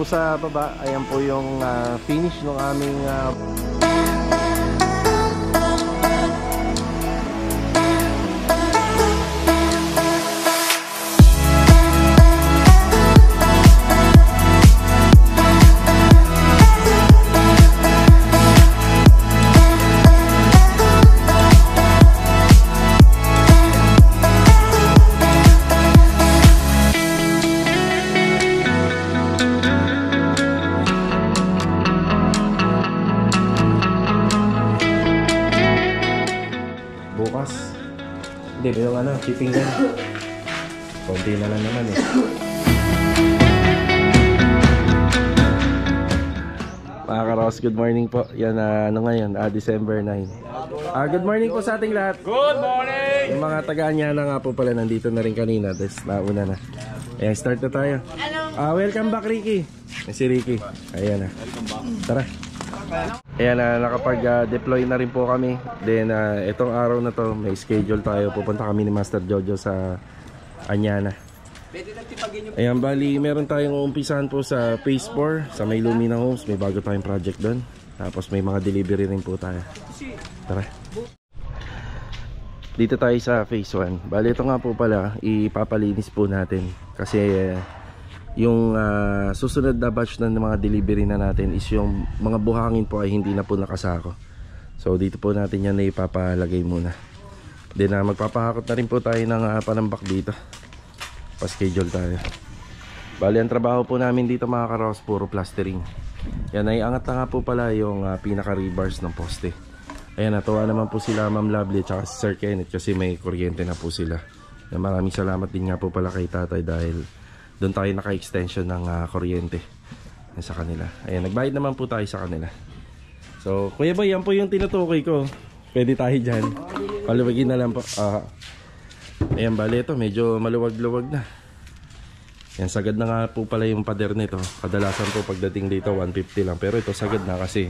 po sa baba, ayan po yung finish ng aming bukas. Hindi, yung shipping din. Konti na lang naman Mga karos, good morning po. Yan, ngayon, December 9. Good morning po sa ating lahat. Good morning! Yung mga taga-anya na nga po pala, nandito na rin kanina. Tapos nauna na. Ayan, start na tayo. Welcome back, Ricky. Si Ricky. Ayan na. Tara. Ayan, nakapag-deploy na rin po kami. Then, itong araw na to, may schedule tayo. Pupunta kami ni Master Jojo sa Anyana. Ayan, bali, meron tayong umpisahan po sa Phase 4, sa may Lumina Homes. May bago tayong project doon. Tapos may mga delivery rin po tayo. Tara. Dito tayo sa Phase 1. Bali, ito nga po pala, ipapalinis po natin. Kasi yung susunod na batch ng mga delivery na natin is yung mga buhangin po ay hindi na po nakasako. So dito po natin yan na ipapalagay muna. Then magpapahakot na rin po tayo ng panambak dito. Pa-schedule tayo. Bali, ang trabaho po namin dito mga karos, puro plastering. Yan, naiangat na nga po pala yung pinaka-rebars ng poste. Ayan, natuwa naman po sila Ma'am Lovely at si Sir Kenneth kasi may kuryente na po sila. Yan, maraming salamat din nga po pala kay tatay dahil doon tayo naka-extension ng kuryente sa kanila. Ayan, nagbayad naman po tayo sa kanila. So, Kuya Boy, yan po yung tinutukoy ko. Pwede tayo dyan. Paluwagin na lang po. Ayan, bali ito, medyo maluwag-luwag na. Yan, sagad na nga po pala yung pader nito. Kadalasan po pagdating dito 150 lang. Pero ito sagad na kasi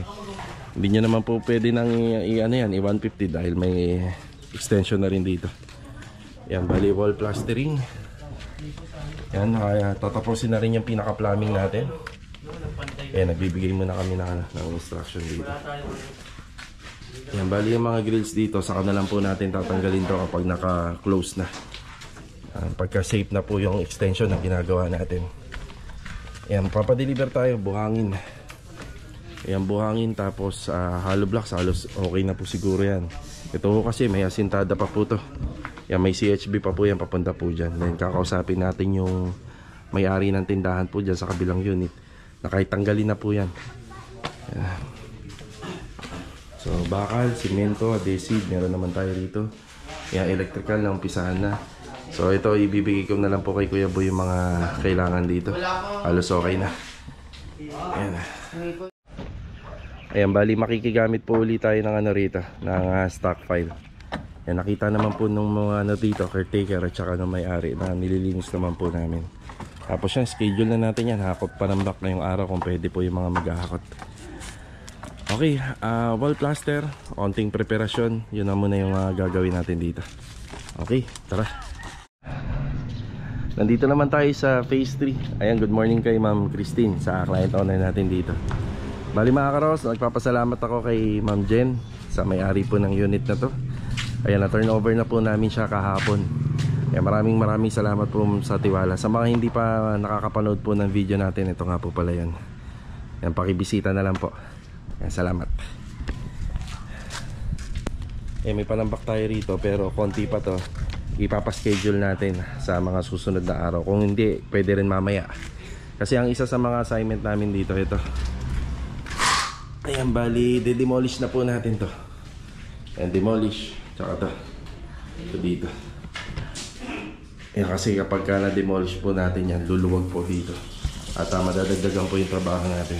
hindi nyo naman po pwede nang i-150 dahil may extension na rin dito. Yan, bali wall plastering. Yan, tatapusin na rin yung pinaka-plumbing natin. Ayan, nagbibigay muna kami ng instruction dito. Yan, bali yung mga grills dito, saka na lang po natin tatanggalin to kapag naka-close na. Pagka-safe na po yung extension na ginagawa natin. Ayan, papadeliver tayo, buhangin. Ayan, buhangin, tapos hollow blocks, halos okay na po siguro yan. Ito kasi may asintada pa po to. Yan, may CHB pa po yan, papunta po dyan. Then kakausapin natin yung may-ari ng tindahan po dyan sa kabilang unit na kahit tanggalin na po yan. Yan. So bakal, simento, adhesive, meron naman tayo rito. Yan, electrical na umpisahan na. So ito, ibibigay ko na lang po kay Kuya Boy yung mga kailangan dito. Halos okay na. Ayan. Ayan, bali makikigamit po ulit tayo ng rito, ng stock file. Yan, nakita naman po nung mga dito, caretaker at saka ng may-ari na nililinis naman po namin. Tapos yan, schedule na natin yan. Hakot panambak na yung araw kung pwede po yung mga maghahakot. Okay, wall plaster, onting preparasyon. Yun na muna yung gagawin natin dito. Okay, tara. Nandito naman tayo sa Phase 3. Ayan, good morning kay Ma'am Christine sa client owner natin dito. Bali mga karos, nagpapasalamat ako kay Ma'am Jen sa may-ari po ng unit na to. Ayan, na-turnover na po namin siya kahapon. Ayan, maraming salamat po sa tiwala. Sa mga hindi pa nakakapanood po ng video natin, ito nga po pala yan. Ayan, pakibisita na lang po. Ayan, salamat. Ayan, may panambak tayo rito pero konti pa to. Ipapaschedule natin sa mga susunod na araw. Kung hindi, pwede rin mamaya. Kasi ang isa sa mga assignment namin dito, ito. Ayan, bali, de-demolish na po natin to. Ayan, demolish. Tsaka ito dito. Ayan, kasi kapag na-demolish po natin yan, luluwag po dito. At madadagdagan po yung trabaho natin.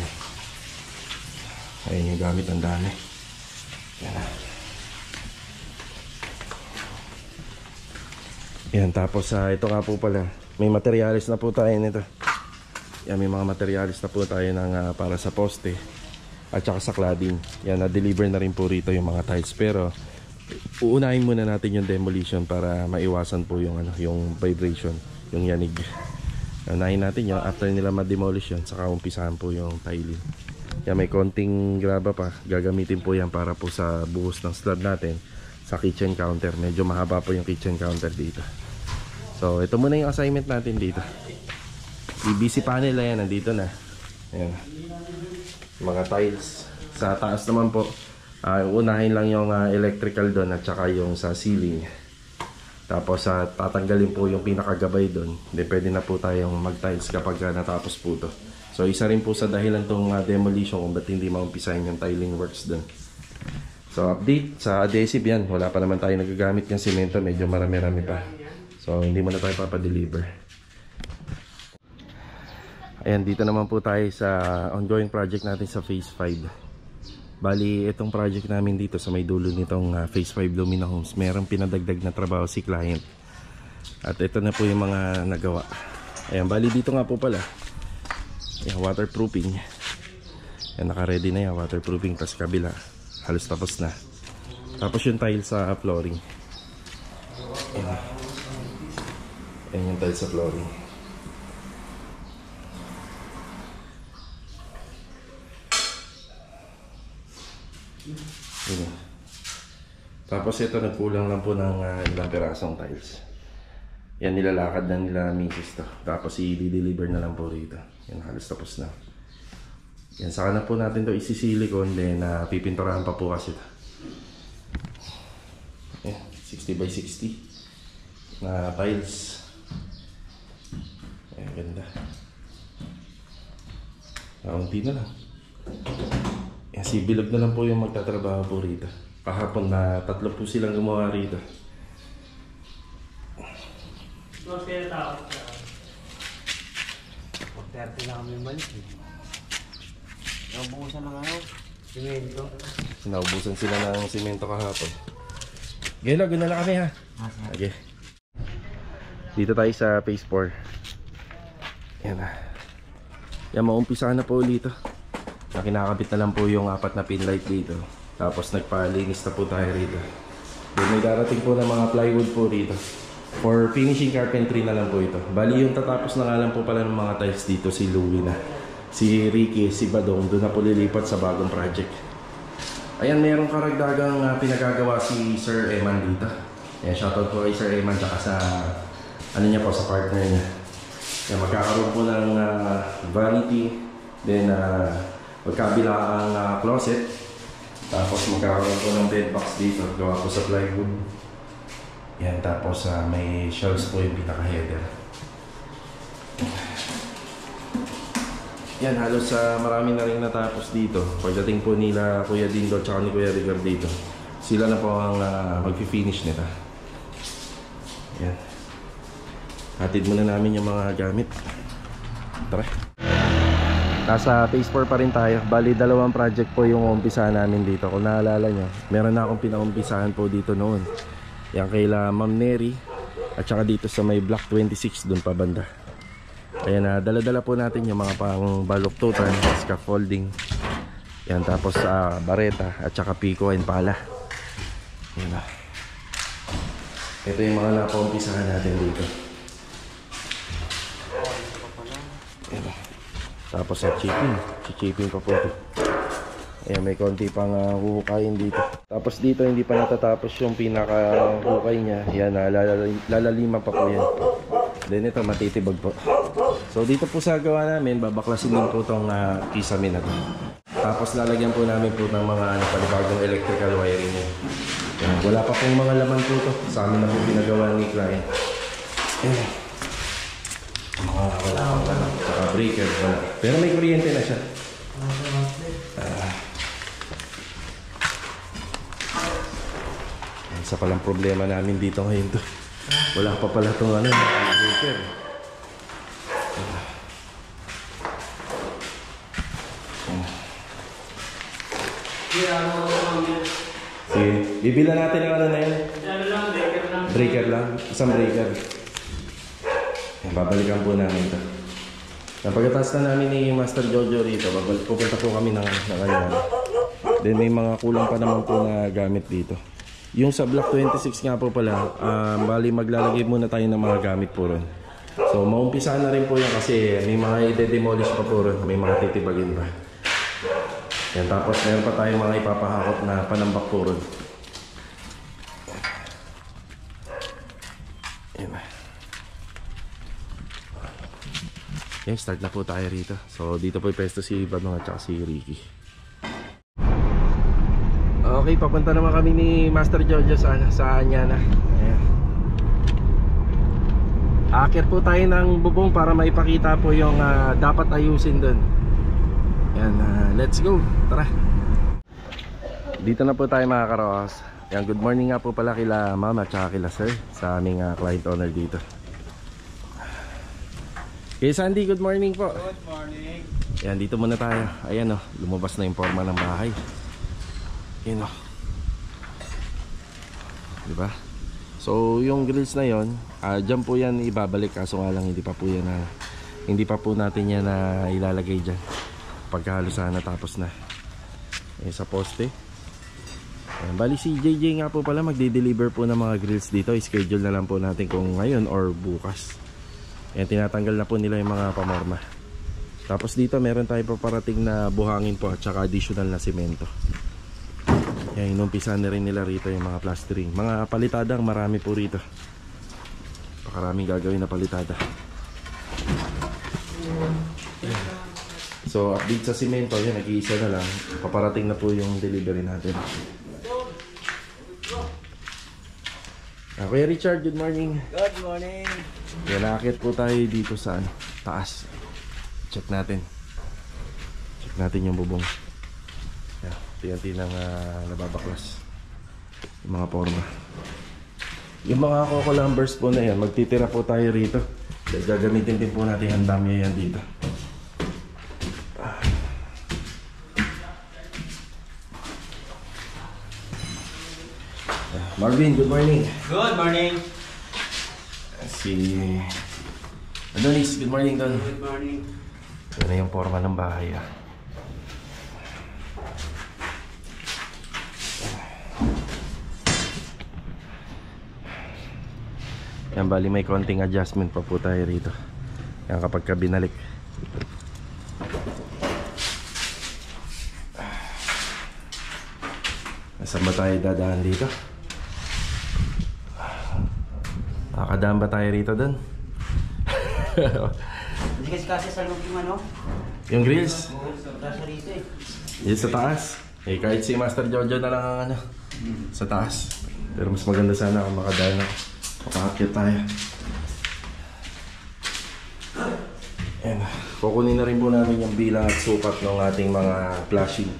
Ayan yung gamit, ang dami. Ayan na. Ayan, tapos ito nga po pala, may materialis na po tayo nito. Ayan, may mga materialis na po tayo ng, para sa poste at saka sa cladding. Ayan, na-deliver na rin po rito yung mga tiles. Pero uunahin muna natin yung demolition para maiwasan po yung, yung vibration, yung yanig. Unahin natin yun. After nila ma-demolish yun, saka umpisahan po yung tiling. Yan, may konting graba pa. Gagamitin po yan para po sa buhos ng slab natin sa kitchen counter. Medyo mahaba po yung kitchen counter dito. So ito muna yung assignment natin dito. PVC panel na yan, nandito na. Ayan. Mga tiles. Sa taas naman po, unahin lang yung electrical doon at saka yung sa ceiling. Tapos tatanggalin po yung pinakagabay doon. Then pwede na po tayong mag-tiles kapag natapos po to. So isa rin po sa dahilan tong demolition kung ba't hindi maumpisahin yung tiling works doon. So update sa adhesive yan. Wala pa naman tayo nagagamit ng semento. Medyo marami-rami pa. So hindi mo na tayo papadeliver. Ayan, dito naman po tayo sa ongoing project natin sa Phase 5. Bali, itong project namin dito sa may dulo nitong Phase 5 Lumina Homes, merong pinadagdag na trabaho si client. At ito na po yung mga nagawa. Ayan, bali dito nga po pala. Ayan, waterproofing. Ayan, naka-ready na yan, waterproofing. Tapos kabila, halos tapos na. Tapos yung tile sa flooring. Ayan. Ayan yung tile sa flooring. Ayan. Tapos ito, nagkulang lang po ng ilang pirasong tiles. Yan, nilalakad na nila misis to. Tapos i-deliver na lang po rito. Yan, halos tapos na. Yan, saka na po natin to isisilikon. Then pipinturahan pa po kasi ito. Yan, 60 by 60 na tiles. Yan, ganda. Kaunti na lang. Yan, si Bilog na lang po yung magtatrabaho po rito. Kahapon na 3 po silang gumawa rito. Mas kaya tao siya. 30 lang kami balik eh. Naubusan na nga simento. Naubusan sila ng simento kahapon. Gelo, guna na kami ha. Okay. Dito tayo sa Phase 4. Yan na. Yan, maumpisahan na po ulit ito. Kinakabit na lang po yung 4 na pin light dito. Tapos nagpalinis na po tayo rito. Then may darating po ng mga plywood po rito. For finishing carpentry na lang po ito. Bali yung tatapos na nga lang po pala ng mga tiles dito si Louie na. Si Ricky, si Badong, doon na po lilipat sa bagong project. Ayan, mayroong karagdagang pinagagawa si Sir Eman dito. Ayan, shoutout po kay Sir Eman tsaka sa ano niya po, sa partner niya. Ayan, magkakaroon po ng vanity. Then magkabila ang closet. Tapos magkakaroon po ng bed box dito. Gawa po sa plywood. Yan, tapos may shelves po yung pinaka-header. Yan, halos marami na rin natapos dito. Pagdating po nila Kuya Dindo at ni Kuya Rigar dito, sila na po ang mag-finish nila. Yan. Hatid muna namin yung mga gamit. Tara. Nasa Phase 4 pa rin tayo. Bali, 2 project po yung umpisahan namin dito. Kung naalala nyo, meron na akong pinaumpisahan po dito noon. Yan kaila Ma'am Neri. At saka dito sa may Block 26 dun pa banda. Ayan, dala-dala po natin yung mga pang baluktutan, scaffolding. Yan, tapos bareta at saka piko and pala. Yan na. Ito yung mga napaumpisahan natin dito. Yan na. Tapos sa chipping pa po ito. Ayan, may konti pang huhukayin dito. Tapos dito hindi pa natatapos yung pinaka-hukay niya. Yan, lalaliman pa po yan. Then ito matitibag po. So dito po sa gawa namin, babaklasin din po itong kisame na ito. Tapos lalagyan po namin po ng mga panibagong electrical wiring niya. Yan, wala pa pong mga laman po ito. Sa amin na po pinagawa ni client. Ayan. Wala pang laman. Saka breaker, wala. Pero may kuryente na siya. Isa palang problema namin dito ngayon to. Wala pa pala itong breaker. Sige, bibila natin ang ano na yun. Breaker lang. Isang breaker. Babalikan po namin ito. Pagkatapos na namin ni Master Jojo rito, pupunta po kami ng ano. Then may mga kulang pa naman po na gamit dito. Yung sa Block 26 nga po pala, bali maglalagay muna tayo ng mga gamit po ron. So maumpisa na rin po yan kasi may mga i-demolish pa po rin, may mga titibagin pa. Yan, tapos meron pa tayong mga ipapahakot na panambak po rin. Yan, start na po tayo rito. So dito po yung pesto si Badong at saka si Ricky. Okay, papunta naman kami ni Master Jojo sa Anyana. Ayan. Aakyat po tayo ng bubong para maipakita po yung dapat ayusin doon. Ayan, let's go. Tara. Dito na po tayo mga karos. Ayan, good morning nga po pala kila mama at saka kila sir sa aming client owner dito. Okay, Sandy, good morning po. Good morning. Ayan, dito muna tayo. Ayan o, lumabas na yung forma ng bahay. Ayan o, diba? So yung grills na yon, dyan po yan ibabalik, kaso nga lang hindi pa po natin yan na ilalagay dyan pagkahalos na tapos na. Ayan, sa poste. Ayan, bali si JJ nga po pala magde-deliver po ng mga grills dito. I-schedule na lang po natin kung ngayon or bukas. Ayan, tinatanggal na po nila yung mga pamorma. Tapos dito meron tayo paparating na buhangin po at saka additional na semento. Ayan, inumpisa na rin nila rito yung mga plastering. Mga palitadang marami po rito. Pakaraming gagawin na palitada. So update sa semento, ayan, nag-iisa na lang. Paparating na po yung delivery natin. Kuya Richard, good morning. Good morning. Yan, nakakit po tayo dito sa taas. Check natin yung bubong. Yan, tiyanti ng nababaklas yung mga forma. Yung mga coco lumbers po na yan, magtitira po tayo rito. Dahil gagamitin din po natin ang dami yan dito. Marvin, good morning. Good morning. Si Adonis, good morning Don. Good morning. Ito na yung forma ng bahay. Yan, bali may konting adjustment pa po tayo rito. Yan, kapag ka binalik. Nasaan ba tayo dadaan dito? Nakakadaan ba tayo rito doon? Hindi kasi sa loob yung ano? Yung grills? Nasa rito eh. Yung sa taas? Eh, kahit si Master Jojo na lang ang ano, sa taas. Pero mas maganda sana kung makadaan ako. Makaakyat tayo. Ayan. Kukunin na rin po natin yung bilang at sukat ng ating mga flashing.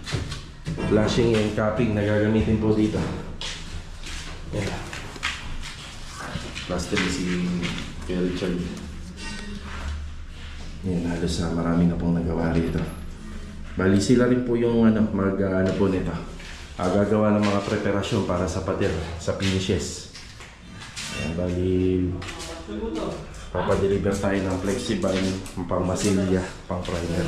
Flashing and capping na gagamitin po dito. Ayan. Plaster si Kuya Richard. Yan, halos na marami na pong nagawa rito. Bali sila rin po yung ano po nito. Gagawa ng mga preparasyon para sa pader, sa finishes. Yan, bali papadeliver tayo ng flexible, pang masilya, pang primer.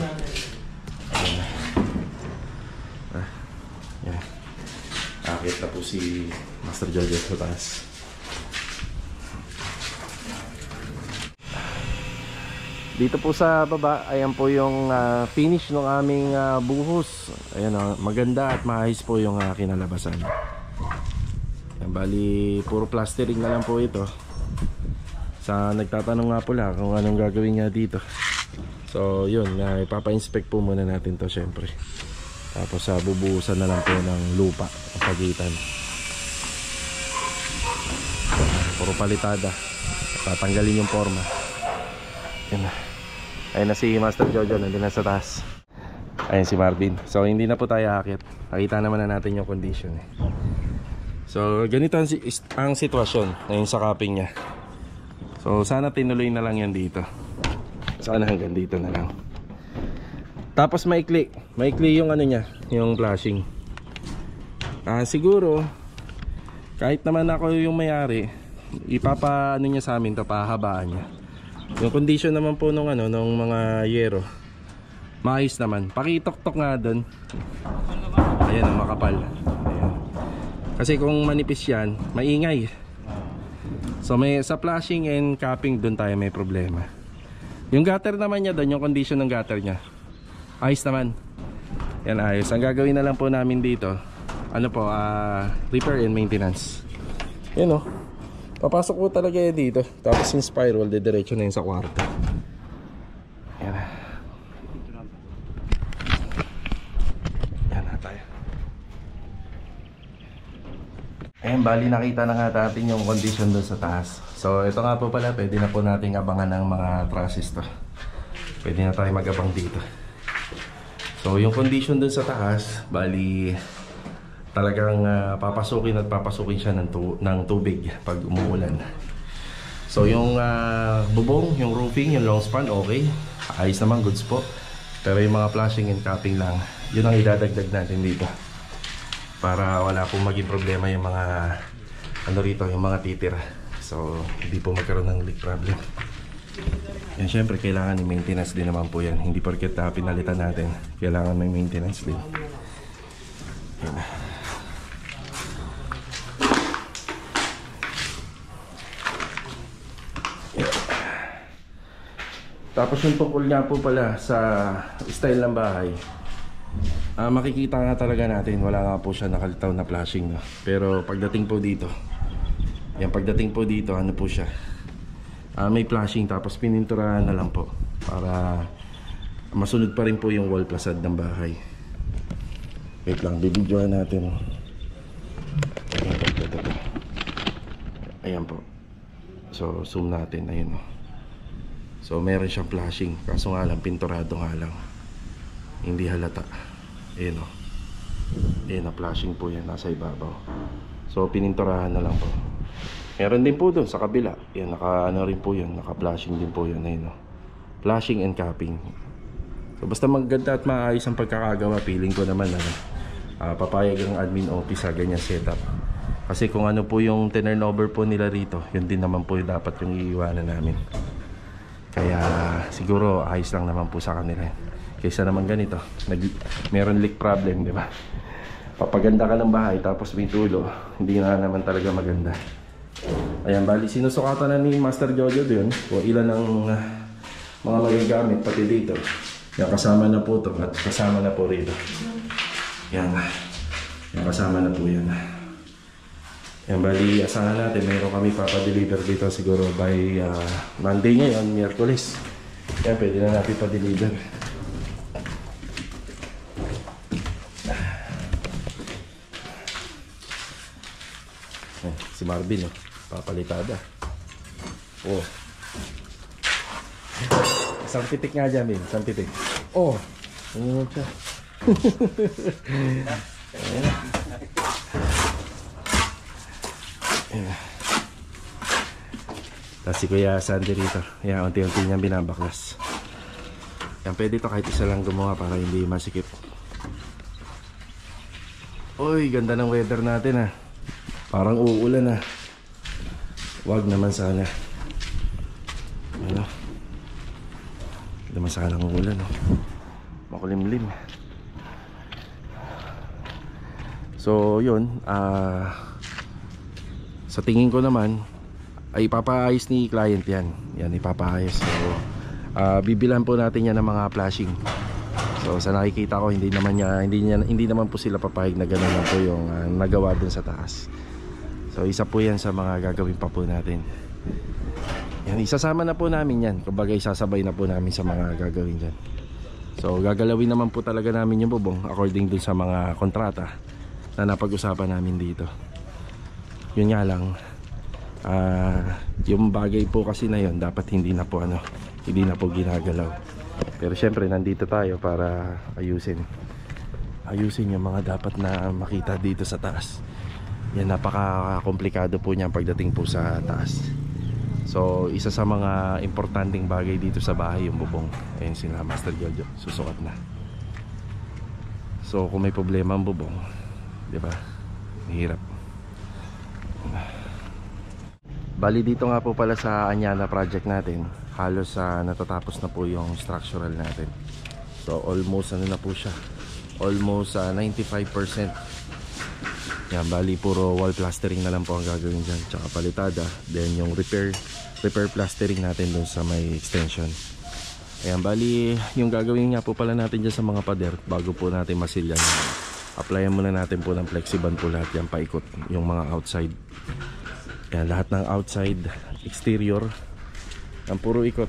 Yan. Akit na po si Master Jojo sa taas. Dito po sa baba, ayan po yung finish ng aming buhos. Ayan, maganda at maayos po yung kinalabasan. Ayan, bali, puro plastering na lang po ito. Sa nagtatanong nga pala kung anong gagawin niya dito. So yun, ipapa-inspect po muna natin to syempre. Tapos bubuhusan na lang po ng lupa ang pagitan. Puro palitada. Tatanggalin yung forma. Ayun na si Master Jojo, nandun na sa taas. Ayun si Marvin. So hindi na po tayo akit. Nakita naman na natin yung condition eh. So ganito ang sitwasyon ngayon sa capping nya. So sana tinuloy na lang yan dito. Sana hanggang dito na lang. Tapos maikli yung ano nya, yung flashing. Siguro kahit naman ako yung may-ari, ipapa-ano niya sa amin to, pahabaan niya. Yung condition naman po nung nung mga yero, maayos naman. Pakitok-tok nga doon. Ayan ang makapal. Ayan. Kasi kung manipis yan, maingay. So may sa flashing and capping doon tayo may problema. Yung gutter naman niya doon, yung condition ng gutter niya, ayos naman. Yan, ayos. Ang gagawin na lang po namin dito, ano po, repair and maintenance. Yan o. Papasok po talaga yan dito. Tapos yung spiral, didiretso na yun sa kwarto. Yan. Yan na tayo. Ayan, bali nakita na nga natin yung condition doon sa taas. So ito nga po pala, pwede na po nating abangan ng mga trusses to. Pwede na tayo mag-abang dito. So yung condition doon sa taas, bali talagang papasukin at papasukin siya ng tubig pag umuulan. So yung bubong, yung roofing, yung long span, okay. Ayos naman, goods po. Pero yung mga flashing and capping lang, yun ang idadagdag natin dito. Para wala pong maging problema yung mga ano rito, yung mga titira. So hindi po magkaroon ng leak problem. Yan, syempre kailangan ng maintenance din naman po yan. Hindi porket pinalitan natin, kailangan may maintenance din. Yan. Tapos yung tungkol nga po pala sa style ng bahay, makikita nga talaga natin, wala nga po siya nakalitaw na flashing, no? Pero pagdating po dito, yan, pagdating po dito, ano po siya, may flashing, tapos pininturahan na lang po para masunod pa rin po yung wall facade ng bahay. Wait lang, bibidyohan natin. Ayan po. So zoom natin, ayun o. So meron siyang flashing, kaso nga lang pinturado nga lang, hindi halata. Ayun o. Ayun na, flashing po yan, nasa ibabaw. So pininturahan na lang po. Meron din po doon sa kabila. Yan, naka ano rin po yan, naka flashing din po yan. Ayun o. Flashing and capping. So basta maganda at maayos ang pagkakagawa, feeling ko naman papayag ang admin office sa ganyan setup. Kasi kung ano po yung turnover po nila rito, yun din naman po yung dapat yung iiwanan namin. Kaya siguro ayos lang naman po sa kanila. Kaysa naman ganito, meron leak problem, di ba? Papaganda ka ng bahay tapos may tulo, hindi na naman talaga maganda. Ayan, bali sinusukatan na ni Master Jojo doon kung ilan ang mga magagamit pati dito. Yan, kasama na po ito at kasama na po rito. Yan, yan, kasama na po yan. Yan, bali asahan natin meron kami papadeliver dito siguro by Monday ngayon, Miyerkules. Yan, pwede na natin pa-deliver. Si Marvin, papalitada. Oh. Isang titik nga dyan, Bin. Isang titik. Oh. Ano siya? Tapos si Kuya Sandy rito. Yan, unti-unti niyang binabaklas. Yan, pwede ito kahit isa lang gumawa para hindi masikip. Uy, ganda ng weather natin Parang uulan Wag naman sana. Ano? Hindi naman sana ng ulan makulimlim. So yun, sa tingin ko naman ay ipapaayos ni client yan. Yan, ipapaayos. So bibilan po natin yan ng mga flashing. So sa nakikita ko hindi naman po sila papayag na gano'n lang po yung nagawa dun sa taas. So isa po yan sa mga gagawin pa po natin. Yan, isasama na po namin yan. Kumbaga isasabay na po namin sa mga gagawin dyan. So gagalawin naman po talaga namin yung bubong according dun sa mga kontrata na napag-usapan namin dito. Yun nga lang, yung bagay po kasi na yun dapat hindi na po ginagalaw. Pero syempre nandito tayo para ayusin yung mga dapat na makita dito sa taas. Yan, napaka-komplikado po niyan pagdating po sa taas. So isa sa mga importanteng bagay dito sa bahay yung bubong. Ayun sila Master Jojo, susukat na. So kung may problema ang bubong, di ba? Mahirap. Bali dito nga po pala sa Anyana project natin, halos natatapos na po yung structural natin. So almost na po siya. Almost 95%. Yan, bali puro wall plastering na lang po ang gagawin dyan, tsaka palitada. Then yung repair plastering natin dun sa may extension. Ayan, bali yung gagawin nga po pala natin dyan sa mga pader, bago po natin masilyan, applyan muna natin po ng Flexi-Band po lahat yan, paikot yung mga outside. Ayan, lahat ng outside exterior ang puro ikot,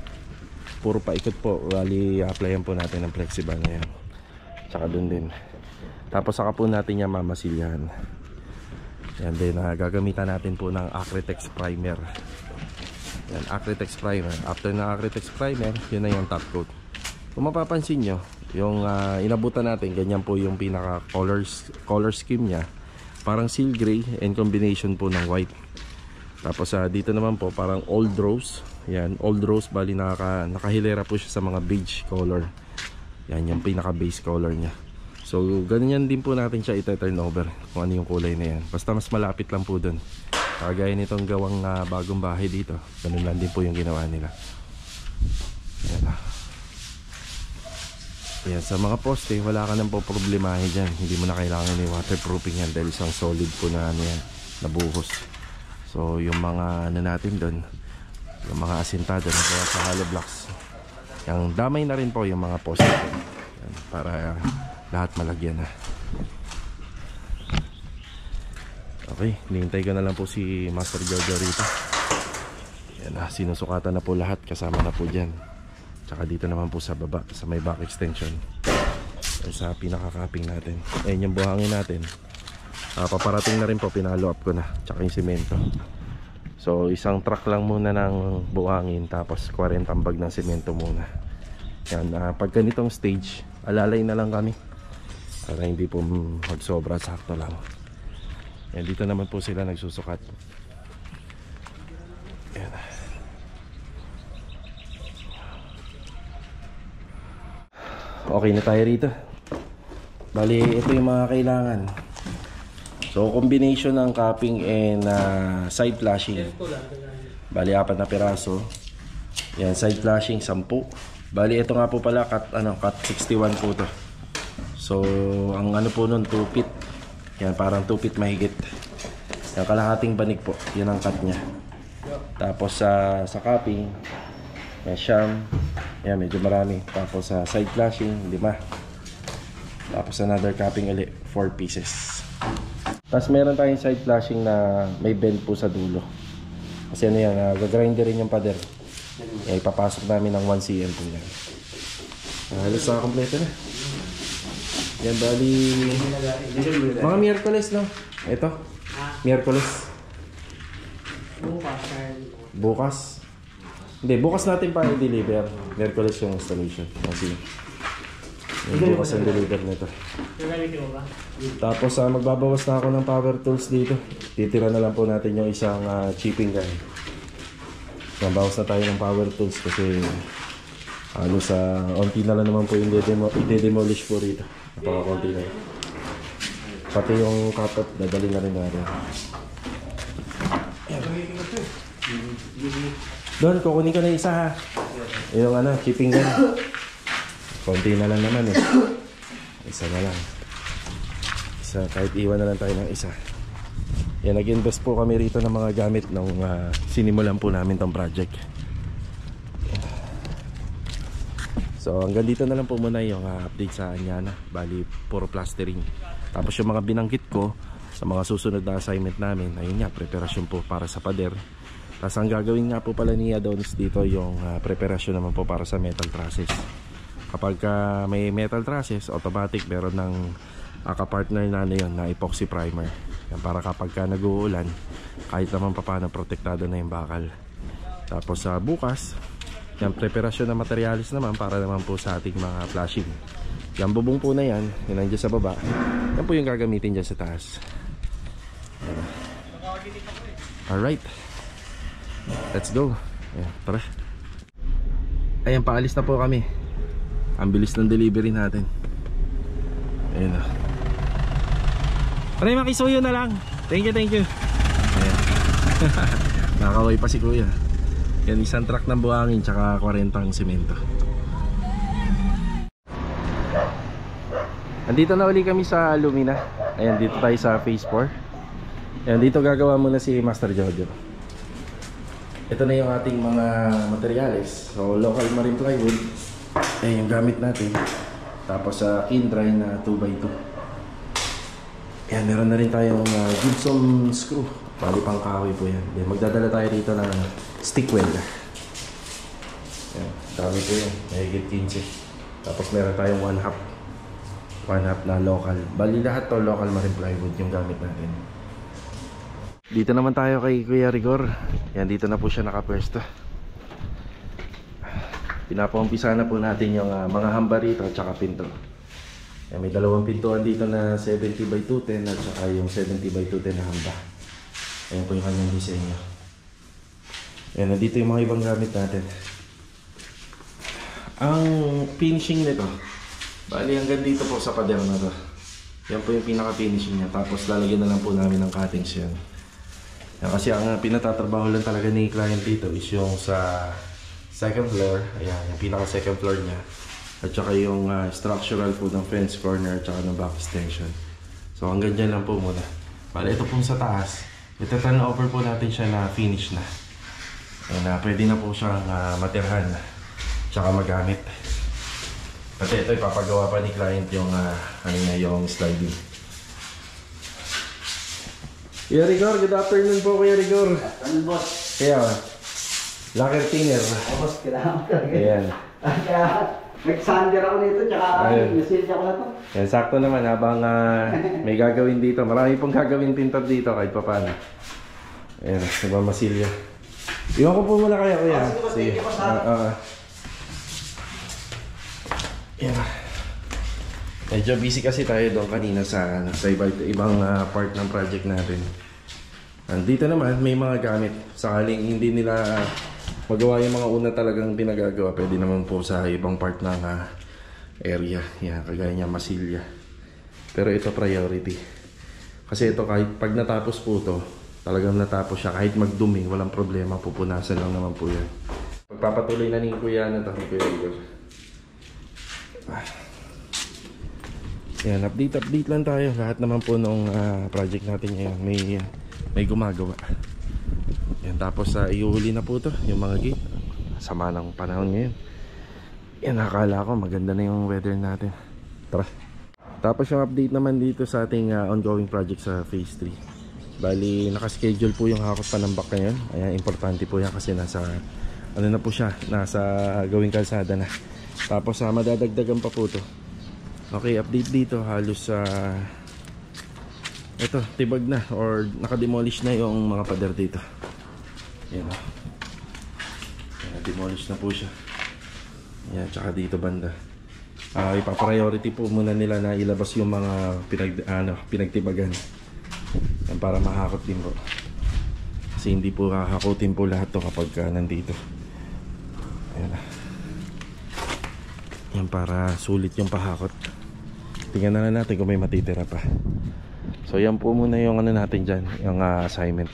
puro paikot po. Bali applyan po natin ng Flexi-Band. Ayan, tsaka dun din. Tapos saka po natin yan mamasilyahan. Ayan din, gagamitan natin po ng Acrytex primer. Yan, Acrytex primer. After na Acrytex primer, yun na yung top coat. Kung mapapansin nyo, yung inabutan natin, ganyan po yung pinaka color scheme nya. Parang seal gray and combination po ng white. Tapos dito naman po parang old rose. Yan, old rose, bali nakahilera po siya sa mga beige color. Yan yung pinaka base color nya. So ganyan din po natin siya i-turn over kung ano yung kulay na yan. Basta mas malapit lang po dun. Kagaya nitong gawang bagong bahay dito, ganun lang din po yung ginawa nila. Ayan, ayan, sa mga poste wala ka nang po problemahin dyan. Hindi mo na kailangan yung waterproofing yan dahil isang solid po na ano yan, nabuhos. So yung mga ano natin doon, yung mga asintado na kaya sa hollow blocks, yung damay na rin po yung mga poste yan, para lahat malagyan na. Okay, hinihintay ko na lang po si Master Jojo rito. Yan na, sinusukatan na po lahat, kasama na po dyan. Tsaka dito naman po sa baba, sa may back extension, sa pinaka-capping natin. Ayun yung buhangin natin. Paparating na rin po, pinalo up ko na. Tsaka yung semento. So isang truck lang muna ng buhangin, tapos 40 bag ng semento muna. Yan, pag ganitong stage, alalay na lang kami para hindi po magsobra, sakto lang. Yan, dito naman po sila nagsusukat. Yan. Okay na tayo rito. Bali, ito yung mga kailangan. So combination ng capping and side flashing. Bali 4 na piraso. Yan, side flashing 10. Bali ito nga po pala cut 61 po to. So ang ano po nun 2 feet. Yan, parang 2 feet mahigit. Yung kalahating banig po, yun ang cut nya. Tapos sa capping, yan siyam. Yan, medyo marami. Tapos sa side flashing 5. Tapos another capping ulit, 4 pieces. Tapos meron tayong side flashing na may bend po sa dulo. Kasi ano yan, gagrinder rin yung pader. Yan, ipapasok namin ng 1 cm po yan. Halos sa kompleto na. Yan, bali mga Miyerkules, no? Ito, Miyerkules. Bukas. Hindi, bukas natin pa i-deliver. Miyerkules yung installation. Kasi yung bukas ang deliver nito. Tapos magbabawas na ako ng power tools dito. Titira na lang po natin yung isang chipping gun. Magbabawas na tayo ng power tools kasi halos onti na lang naman po yung i-demolish po rito. Napaka-konti na yun. Pati yung kapot, dadali na rin natin. Doon, kukunin ko na isa ha. Yung chipping gun. Konti na lang naman eh. Isa na lang. Isa, kahit iwan na lang tayo ng isa. Yan, nag-invest po kami rito ng mga gamit nung sinimulan po namin tong project. So hanggang dito na lang po muna yung update sa Anyana. Bali puro plastering. Tapos yung mga binanggit ko sa mga susunod na assignment namin, ayun nga, preparasyon po para sa pader. Tapos ang gagawin nga po pala ni Adonis dito yung preparasyon naman po para sa metal trusses. Kapag may metal trusses, automatic meron ng kapartner na yun na epoxy primer. Yan, para kapag nag-uulan, kahit naman paano protektado na yung bakal. Tapos bukas, yung preparasyon ng materialis naman para naman po sa ating mga flashing. Yung bubong po na yan, yun nandiyan sa baba. Yan po yung gagamitin dyan sa taas. Alright, let's go. Ayan, tara. Ayan, paalis na po kami. Ang bilis ng delivery natin. Ayan na. Pare, makisuyo na lang. Thank you, thank you. Ayan. Nakakaway pa si kuya. Yan, isang truck ng buhangin tsaka 40 semento. Andito na uli kami sa Lumina. Ayan, dito tayo sa phase 4. Yan, dito gagawa muna si Master Jojo. Ito na yung ating mga materyales. So, local marine plywood. Yung gamit natin. Tapos sa Kindry na 2x2. Yan, meron na rin tayong Gibson screw. Bali pang kahoy po yan. Then, magdadala tayo dito ng stick welder. Yan, dami po yan. Mahigit 15. Tapos meron tayong 1/2 na local. Bali lahat to local marine plywood yung gamit natin. Dito naman tayo kay Kuya Rigor. Yan, dito na po siya nakapwesto. Pinapaumpisa na po natin yung mga hamba rito at saka pinto. Yan, may dalawang pintuan dito na 70x210 at saka yung 70x210 na hamba. Ayan po yung kanyang disenyo. Yan, nandito yung mga ibang gamit natin. Ang finishing nito, bali hanggang dito po sa pader na to. Yan po yung pinaka finishing niya. Tapos lalagyan na lang po namin ng cuttings yan. Yan, kasi ang pinatatrabaho lang talaga ni client dito is yung sa second floor. Ayan, yung pinaka second floor niya. At saka yung structural po ng fence corner at saka ng back extension. So hanggang dyan lang po muna. Bali ito pong sa taas, ito turn over po natin siya na finish na. Ayan, pwede na po siyang matirhan at saka magamit. Pati ito ipapagawa pa ni client yung yung sliding. Kuya Rigor, good afternoon po Kuya Rigor. Ano boss? Kaya, locker thinner. Boss, kailangan ko talaga. Ayan. Kaya, nag-sander ako nito, tsaka nasilya ko na to. Yan, sakto naman habang may gagawin dito. Marami pong gagawin pintor dito kahit pa paano. Ayan, nagmamasilya. Iwan ko po muna kaya Kuya. Sige. Ayan. Medyo busy kasi tayo doon kanina sa ibang part ng project natin. Dito naman may mga gamit. Sakaling hindi nila magawa yung mga una talagang pinagagawa, pwede naman po sa ibang part ng area. Yan, kagaya niya masilya. Pero ito priority. Kasi ito kahit pag natapos po to, talagang natapos siya. Kahit magdumi, walang problema. Pupunasan lang naman po yan. Pagpapatuloy na ni Kuya na ito. Yan, update lang tayo. Lahat naman po nung project natin ngayon may gumagawa. Yan, tapos iuhuli na po to yung mga gate. Sama ng panahon ngayon. Yan, nakakala ko maganda na yung weather natin. Tara. Tapos yung update naman dito sa ating ongoing project sa phase 3. Bali, nakaschedule po yung hakot panambak ngayon. Ayan, importante po yan kasi nasa ano na po siya, nasa gawing kalsada na. Tapos madadagdagan pa po to. Okay, update dito halos ito, tibag na or nakademolish na yung mga pader dito. Yan o. Demolish na po siya. Yan, tsaka dito banda. Ipapriority po muna nila na ilabas yung mga pinagtibagan. Yan, para mahakot din po. Kasi hindi po hahakotin po lahat to kapag nandito. Yan. Yan, para sulit yung pahakot. Tingnan na lang natin kung may matitira pa. So yan po muna yung ano natin dyan, yung assignment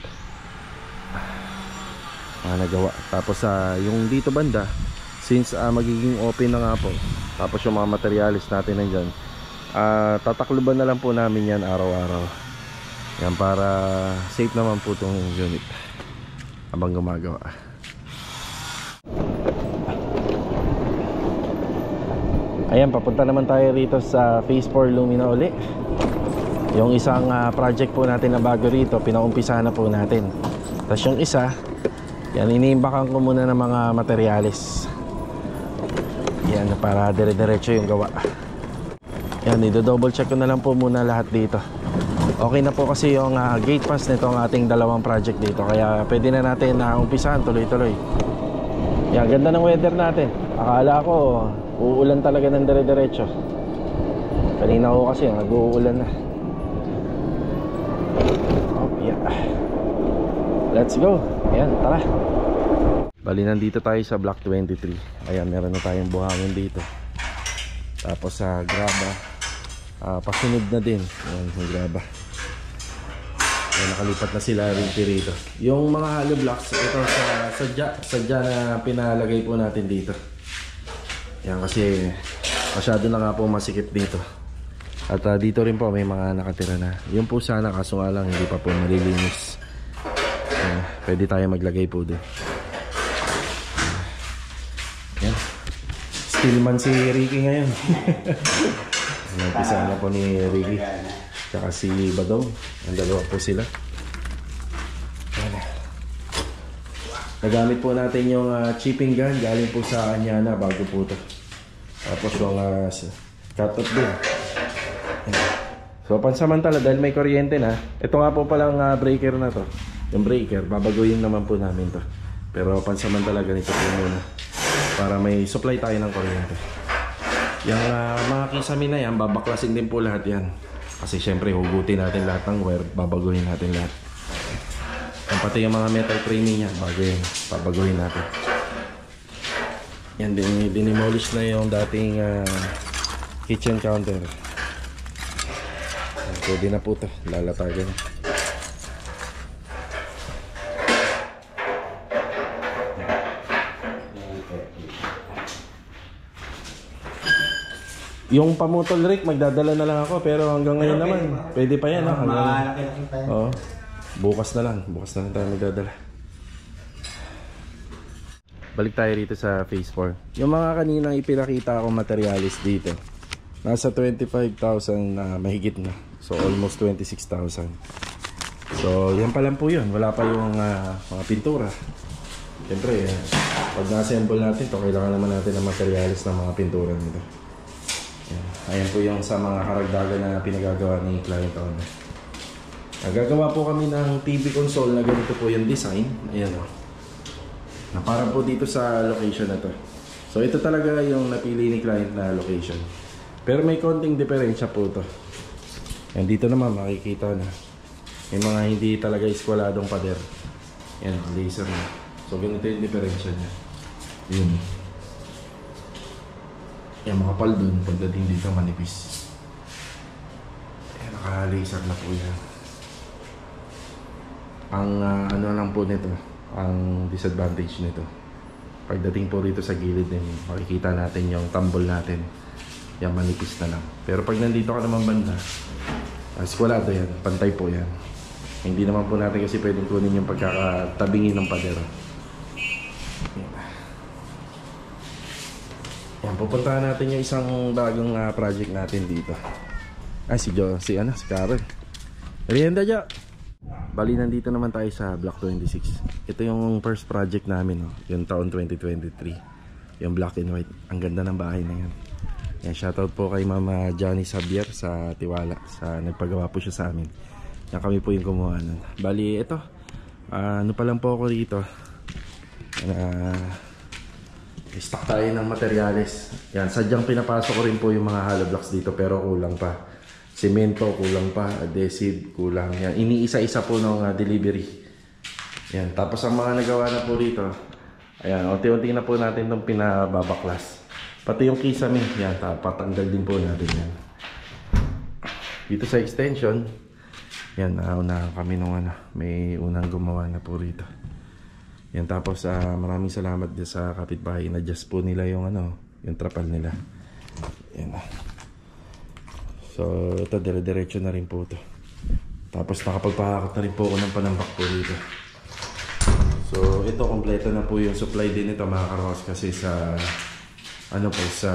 nagawa. Tapos yung dito banda, since magiging open na nga po, tapos yung mga materialis natin nandyan, tatakluban na lang po namin yan araw-araw. Yan, para safe naman po itong unit habang gumagawa. Ayan, papunta naman tayo rito sa phase 4 Lumina uli. Yung isang project po natin na bago rito, pinaumpisahan na po natin. Tapos yung isa, yan, iniimbakan ko muna ng mga materyales. Yan, para dire-diretso yung gawa. Yan, i-double check ko na lang po muna lahat dito. Okay na po kasi yung gate pass nitong ating dalawang project dito. Kaya pwede na natin umpisahan tuloy-tuloy. Yan, ganda ng weather natin. Akala ko uulan talaga ng dire-diretso. Kanina ko kasi nag-uulan na. Oh, yeah. Let's go. Ayan, tara. Bali, nandito tayo sa block 23. Ayan, meron na tayong buhangin dito. Tapos sa graba, pasunod na din. Ayan, yung graba. Ayan, nakalipat na sila rito. Yung mga hollow blocks, ito sadya na pinalagay po natin dito. Ayan, kasi masyado na nga po masikip dito. At dito rin po may mga nakatira na. Yun po sana, kaso nga lang hindi pa po malilinis. Pwede tayo maglagay po doon. Yan. Stillman si Ricky ngayon. Nampisa na po ni Ricky. Tsaka si Badong. Ang dalawa po sila. Yan. Nagamit po natin yung chipping gun. Galing po sa kanya na bago po ito. Tapos yung cut-off din. So pansamantala dahil may kuryente na. Ito nga po palang breaker na to. Yung breaker, babaguhin naman po namin to. Pero pansamantala ganito po muna. Para may supply tayo ng kuryente. Yung mga kisame na yan, babaklasin din po lahat yan. Kasi syempre hugutin natin lahat ng wire, babaguhin natin lahat. Ang pati yung mga metal framing yan, bago yun, babaguhin natin. Yan, dinimolish na yung dating kitchen counter. Pwede na po ito, lalatagan. Yung pamutol Rick, magdadala na lang ako. Pero hanggang ngayon naman, pwede pa yan. Malaki-laki pa yan. Oo. Bukas na lang tayo magdadala. Balik tayo rito sa phase 4. Yung mga kaninang ipinakita akong materialis dito, nasa 25,000 na mahigit na. So almost 26,000. So yan pa lang po yun. Wala pa yung mga pintura. Siyempre, pag na-assemble natin to, kailangan naman natin ng materialis ng mga pintura nito. Ayan po yung sa mga karagdagan na pinagagawa ni client owner. Nagagawa po kami ng TV console na ganito po yung design. Ayan o. Na parang po dito sa location na to. So ito talaga yung napili ni client na location. Pero may konting diferensya po to. Ayan, dito naman makikita na may mga hindi talaga iskwaladong pader. Ayan, laser na. So ganito yung diferensya niya. Yun. Yan, makapal dun pagdating dito manipis. Ayan, naka-laser na po yan. Ang ano lang po nito, ang disadvantage nito, pagdating po dito sa gilid din, makikita natin yung tumble natin. Yan, manipis na lang. Pero pag nandito ka naman banda, skwalado yan, pantay po yan. Hindi naman po natin kasi pwedeng kunin yung pagkakatabingin ng padero. Yan, pupuntahan natin yung isang bagong project natin dito. Ay, si Karen. Merienda dyan. Bali, nandito naman tayo sa Block 26. Ito yung first project namin, no? Yung taon 2023. Yung black and white. Ang ganda ng bahay na yan. Yan, shoutout po kay Mama Johnny Xavier sa Tiwala. Nagpagawa po siya sa amin. Yan, kami po yung kumuha nun. Bali, ito. Ano pa lang po ako dito. Stock tayo ng materyales. Yan, sadyang pinapasok ko rin po yung mga hollow blocks dito pero kulang pa. Semento kulang pa, adhesive kulang. Yan, iniisa-isa po ng delivery. Yan, tapos ang mga nagawa na po dito, ayan, unti-unti na po natin itong pinababaklas. Pati yung kisame, yan, patanggal din po natin yan. Dito sa extension, yan, naunahan kami nung may unang gumawa na po rito. Yan, tapos maraming salamat din sa kapitbahay. Na-adjust po nila yung yung trapal nila. Yan. So ito, dire-diretso na rin po ito. Tapos nakapagpahakot na rin po ako ng panambak po dito. So ito, kompleto na po yung supply din ito mga karwas. Kasi sa sa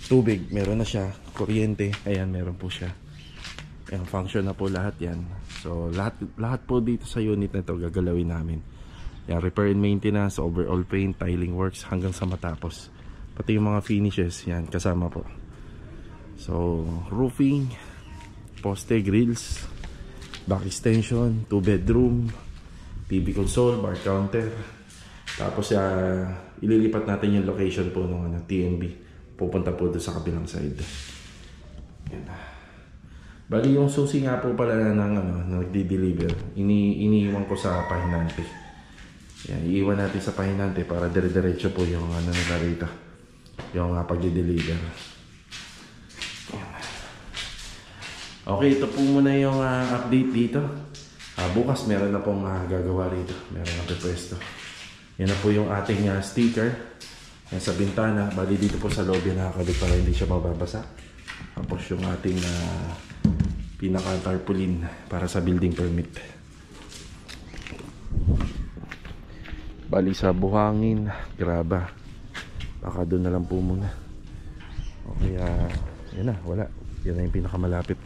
tubig meron na siya. Kuryente, ayan, meron po siya. Yan, function na po lahat yan. So lahat po dito sa unit na ito gagalawin namin. Yan, repair and maintenance, overall paint, tiling works hanggang sa matapos. Pati yung mga finishes, yan, kasama po. So roofing, poste, grills, back extension, 2 bedroom, TV console, bar counter. Tapos ililipat natin yung location po ng TNB. Pupunta po doon sa kabilang side. Yan. Bali yung susi nga po pala ng nagdi-deliver, iniiwan ko sa pahinante. Yan, iiwan natin sa pahinante para dire-diretso po yung nila rito, yung pagdi-deliver. Okay, ito po muna yung update dito. Bukas meron na pong gagawa rito, meron na pwesto. Yan na po yung ating sticker yan sa bintana. Bali dito po sa lobby nakakabit para hindi siya mababasa. Tapos yung ating pinaka-tarpaulin para sa building permit. Bali sa buhangin, graba. Baka doon na lang po muna. O kaya, yun na, wala. Yan na yung pinakamalapit.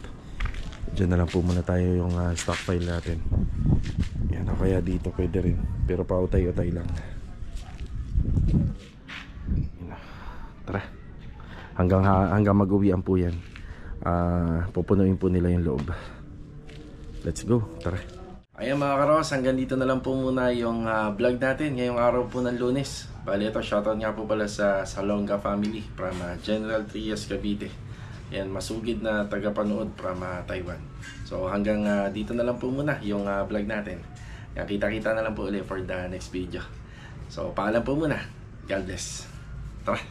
Diyan na lang po muna tayo yung stockpile natin. Yan, o kaya dito pwede rin. Pero pautay-utay lang. Yan na. Tara. Hanggang mag-uwian po yan. Pupunuin po nila yung loob. Let's go, tara. Ayan mga karos, hanggang dito na lang po muna yung vlog natin ngayong araw po ng Lunes. Bali ito, shoutout nga po pala sa Salonga family from General Trias, Cavite. Ayan, masugid na tagapanood from Taiwan. So hanggang dito na lang po muna yung vlog natin. Ayan, kita-kita na lang po ulit for the next video. So paalam po muna. God bless. Tara.